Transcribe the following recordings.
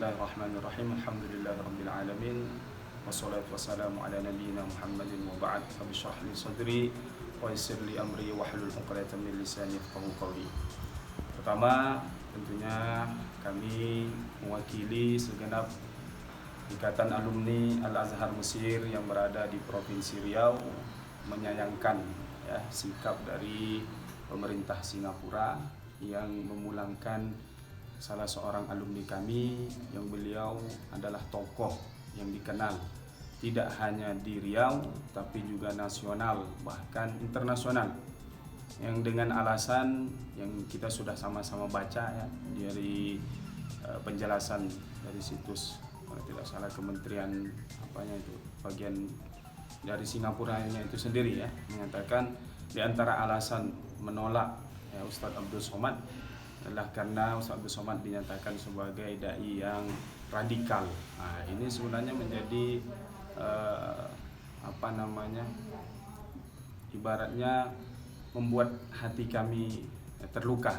Bismillahirrahmanirrahim. Alhamdulillahirabbil alamin. Wassalatu wassalamu ala nabiyyina Muhammadin wa ba'd. Rabbi shrah li sadri wa yassir li amri wahlul 'uqdatam min lisani yafqahu qawli. Pertama, tentunya kami mewakili segenap Ikatan Alumni Al-Azhar Mesir yang berada di Provinsi Riau menyayangkan sikap dari pemerintah Singapura yang memulangkan salah seorang alumni kami yang beliau adalah tokoh yang dikenal tidak hanya di Riau tapi juga nasional bahkan internasional, yang dengan alasan yang kita sudah sama-sama baca dari penjelasan dari situs, kalau tidak salah Kementerian bagian dari Singapuranya itu sendiri menyatakan di antara alasan menolak Ustadz Abdul Somad adalah karena Ustadz Abdul Somad dinyatakan sebagai dai yang radikal. Nah, ini sebenarnya menjadi ibaratnya membuat hati kami terluka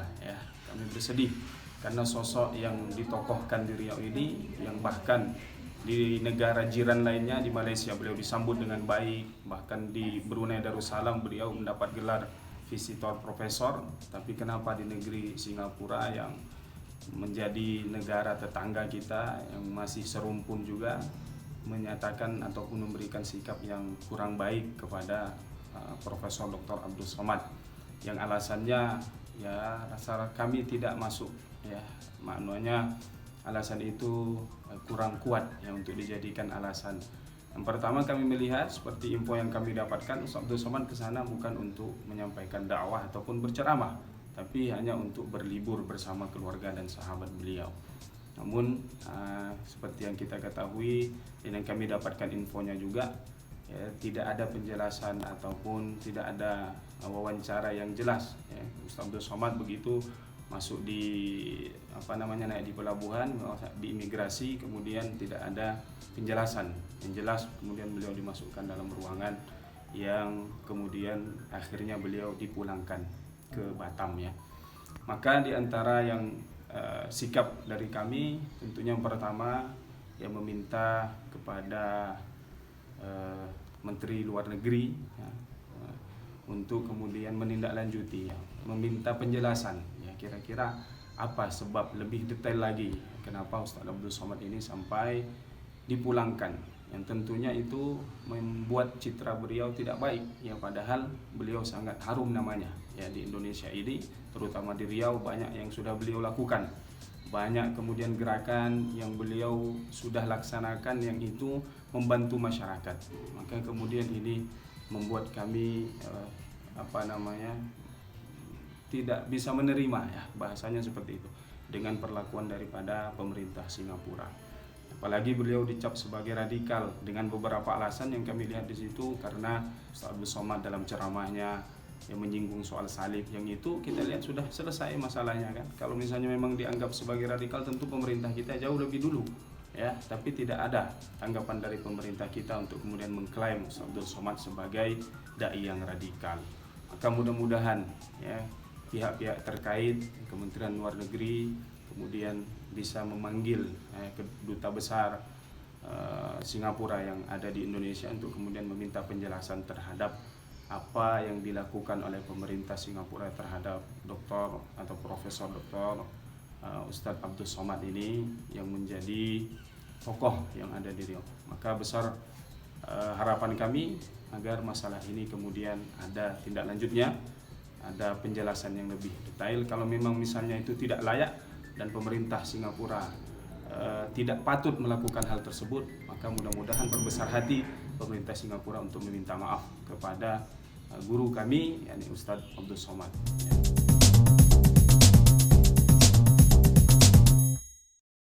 Kami bersedih karena sosok yang ditokohkan di Riau ini, yang bahkan di negara jiran lainnya, di Malaysia beliau disambut dengan baik, bahkan di Brunei Darussalam beliau mendapat gelar visitor profesor, tapi kenapa di negeri Singapura yang menjadi negara tetangga kita yang masih serumpun juga menyatakan ataupun memberikan sikap yang kurang baik kepada Profesor Dr. Abdul Somad, yang alasannya rasa kami tidak masuk maknanya alasan itu kurang kuat untuk dijadikan alasan. Yang pertama, kami melihat seperti info yang kami dapatkan, Ustadz Abdul Somad ke sana bukan untuk menyampaikan dakwah ataupun berceramah, tapi hanya untuk berlibur bersama keluarga dan sahabat beliau. Namun seperti yang kita ketahui dan yang kami dapatkan infonya juga, tidak ada penjelasan ataupun tidak ada wawancara yang jelas. Ustadz Abdul Somad begitu masuk di naik di pelabuhan, di imigrasi, kemudian tidak ada penjelasan yang jelas, kemudian beliau dimasukkan dalam ruangan yang kemudian akhirnya beliau dipulangkan ke Batam Maka di antara yang sikap dari kami, tentunya yang pertama yang meminta kepada Menteri Luar Negeri untuk kemudian menindaklanjuti, meminta penjelasan kira-kira apa sebab lebih detail lagi kenapa Ustadz Abdul Somad ini sampai dipulangkan, yang tentunya itu membuat citra beliau tidak baik padahal beliau sangat harum namanya di Indonesia ini, terutama di Riau. Banyak yang sudah beliau lakukan, banyak kemudian gerakan yang beliau sudah laksanakan yang itu membantu masyarakat. Maka kemudian ini membuat kami tidak bisa menerima bahasanya seperti itu dengan perlakuan daripada pemerintah Singapura. Apalagi beliau dicap sebagai radikal dengan beberapa alasan yang kami lihat di situ, karena Ustadz Abdul Somad dalam ceramahnya yang menyinggung soal salib, yang itu kita lihat sudah selesai masalahnya kan. Kalau misalnya memang dianggap sebagai radikal, tentu pemerintah kita jauh lebih dulu tapi tidak ada tanggapan dari pemerintah kita untuk kemudian mengklaim Ustadz Abdul Somad sebagai dai yang radikal. Maka mudah-mudahan pihak-pihak terkait, Kementerian Luar Negeri kemudian bisa memanggil Duta Besar Singapura yang ada di Indonesia untuk kemudian meminta penjelasan terhadap apa yang dilakukan oleh pemerintah Singapura terhadap Doktor atau Profesor Doktor Ustadz Abdul Somad ini yang menjadi tokoh yang ada di Riau. Maka besar harapan kami agar masalah ini kemudian ada tindak lanjutnya, ada penjelasan yang lebih detail. Kalau memang misalnya itu tidak layak dan pemerintah Singapura tidak patut melakukan hal tersebut, maka mudah-mudahan berbesar hati pemerintah Singapura untuk meminta maaf kepada guru kami, yakni Ustadz Abdul Somad.